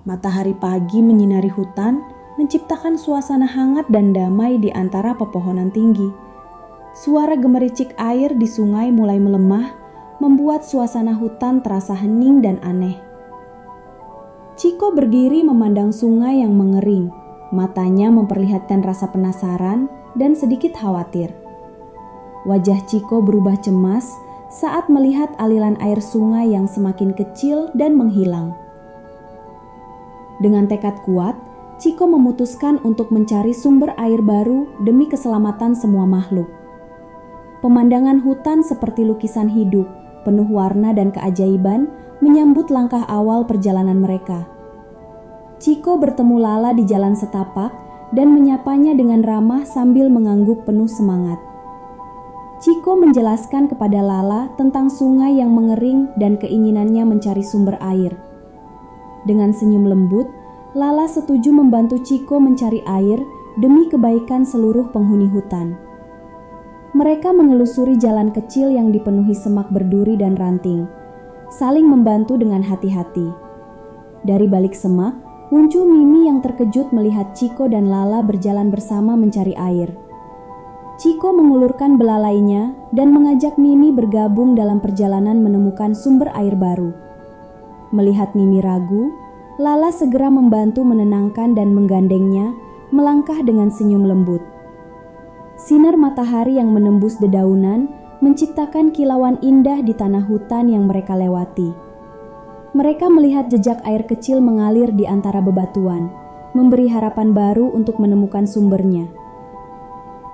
Matahari pagi menyinari hutan, menciptakan suasana hangat dan damai di antara pepohonan tinggi. Suara gemericik air di sungai mulai melemah, membuat suasana hutan terasa hening dan aneh. Chiko berdiri memandang sungai yang mengering. Matanya memperlihatkan rasa penasaran dan sedikit khawatir. Wajah Chiko berubah cemas saat melihat aliran air sungai yang semakin kecil dan menghilang. Dengan tekad kuat, Chiko memutuskan untuk mencari sumber air baru demi keselamatan semua makhluk. Pemandangan hutan seperti lukisan hidup, penuh warna dan keajaiban, menyambut langkah awal perjalanan mereka. Chiko bertemu Lala di jalan setapak dan menyapanya dengan ramah sambil mengangguk penuh semangat. Chiko menjelaskan kepada Lala tentang sungai yang mengering dan keinginannya mencari sumber air. Dengan senyum lembut, Lala setuju membantu Chiko mencari air demi kebaikan seluruh penghuni hutan. Mereka menelusuri jalan kecil yang dipenuhi semak berduri dan ranting, saling membantu dengan hati-hati. Dari balik semak, muncul Mimi yang terkejut melihat Chiko dan Lala berjalan bersama mencari air. Chiko mengulurkan belalainya dan mengajak Mimi bergabung dalam perjalanan menemukan sumber air baru. Melihat Mimi ragu, Lala segera membantu menenangkan dan menggandengnya, melangkah dengan senyum lembut. Sinar matahari yang menembus dedaunan menciptakan kilauan indah di tanah hutan yang mereka lewati. Mereka melihat jejak air kecil mengalir di antara bebatuan, memberi harapan baru untuk menemukan sumbernya.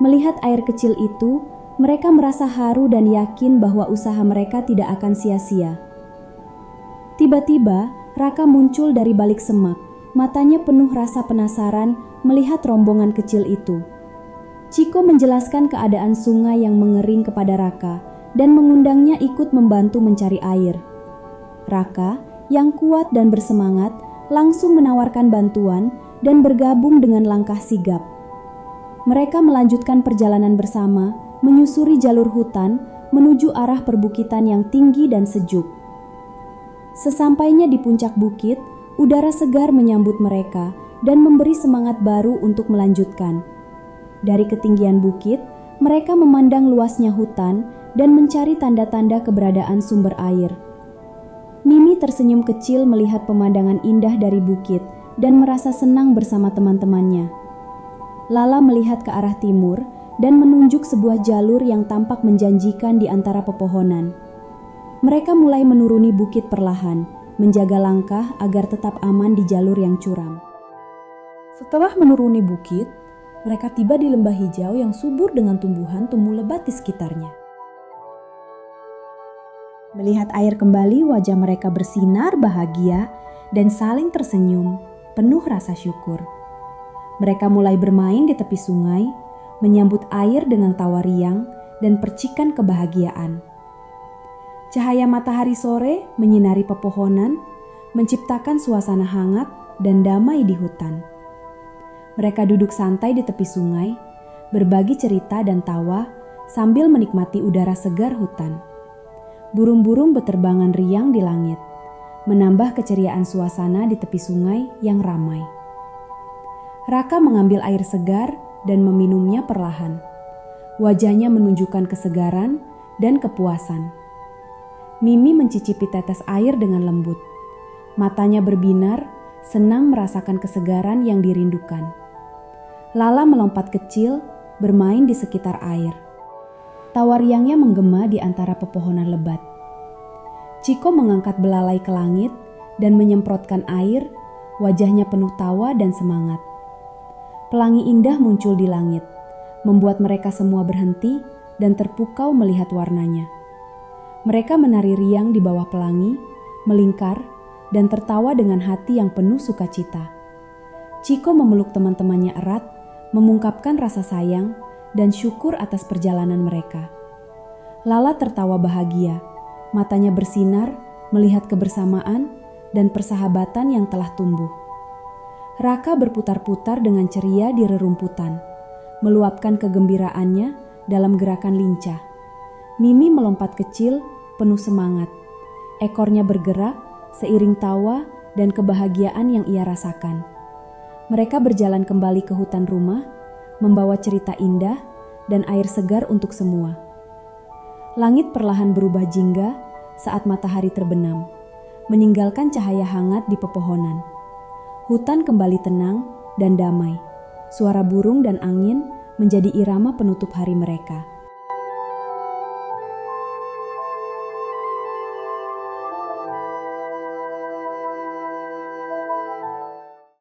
Melihat air kecil itu, mereka merasa haru dan yakin bahwa usaha mereka tidak akan sia-sia. Tiba-tiba, Raka muncul dari balik semak. Matanya penuh rasa penasaran melihat rombongan kecil itu. Chiko menjelaskan keadaan sungai yang mengering kepada Raka dan mengundangnya ikut membantu mencari air. Raka, yang kuat dan bersemangat, langsung menawarkan bantuan dan bergabung dengan langkah sigap. Mereka melanjutkan perjalanan bersama, menyusuri jalur hutan menuju arah perbukitan yang tinggi dan sejuk. Sesampainya di puncak bukit, udara segar menyambut mereka dan memberi semangat baru untuk melanjutkan. Dari ketinggian bukit, mereka memandang luasnya hutan dan mencari tanda-tanda keberadaan sumber air. Mimi tersenyum kecil melihat pemandangan indah dari bukit dan merasa senang bersama teman-temannya. Lala melihat ke arah timur dan menunjuk sebuah jalur yang tampak menjanjikan di antara pepohonan. Mereka mulai menuruni bukit perlahan, menjaga langkah agar tetap aman di jalur yang curam. Setelah menuruni bukit, mereka tiba di lembah hijau yang subur dengan tumbuhan tumbuh lebat di sekitarnya. Melihat air kembali, wajah mereka bersinar bahagia dan saling tersenyum, penuh rasa syukur. Mereka mulai bermain di tepi sungai, menyambut air dengan tawa riang dan percikan kebahagiaan. Cahaya matahari sore menyinari pepohonan, menciptakan suasana hangat dan damai di hutan. Mereka duduk santai di tepi sungai, berbagi cerita dan tawa sambil menikmati udara segar hutan. Burung-burung beterbangan riang di langit, menambah keceriaan suasana di tepi sungai yang ramai. Raka mengambil air segar dan meminumnya perlahan. Wajahnya menunjukkan kesegaran dan kepuasan. Mimi mencicipi tetes air dengan lembut. Matanya berbinar, senang merasakan kesegaran yang dirindukan. Lala melompat kecil, bermain di sekitar air. Tawa riangnya menggema di antara pepohonan lebat. Chiko mengangkat belalai ke langit dan menyemprotkan air, wajahnya penuh tawa dan semangat. Pelangi indah muncul di langit, membuat mereka semua berhenti dan terpukau melihat warnanya. Mereka menari riang di bawah pelangi, melingkar, dan tertawa dengan hati yang penuh sukacita. Chiko memeluk teman-temannya erat, mengungkapkan rasa sayang dan syukur atas perjalanan mereka. Lala tertawa bahagia, matanya bersinar melihat kebersamaan dan persahabatan yang telah tumbuh. Raka berputar-putar dengan ceria di rerumputan, meluapkan kegembiraannya dalam gerakan lincah. Mimi melompat kecil, penuh semangat. Ekornya bergerak seiring tawa dan kebahagiaan yang ia rasakan. Mereka berjalan kembali ke hutan rumah, membawa cerita indah dan air segar untuk semua. Langit perlahan berubah jingga saat matahari terbenam, meninggalkan cahaya hangat di pepohonan. Hutan kembali tenang dan damai. Suara burung dan angin menjadi irama penutup hari mereka.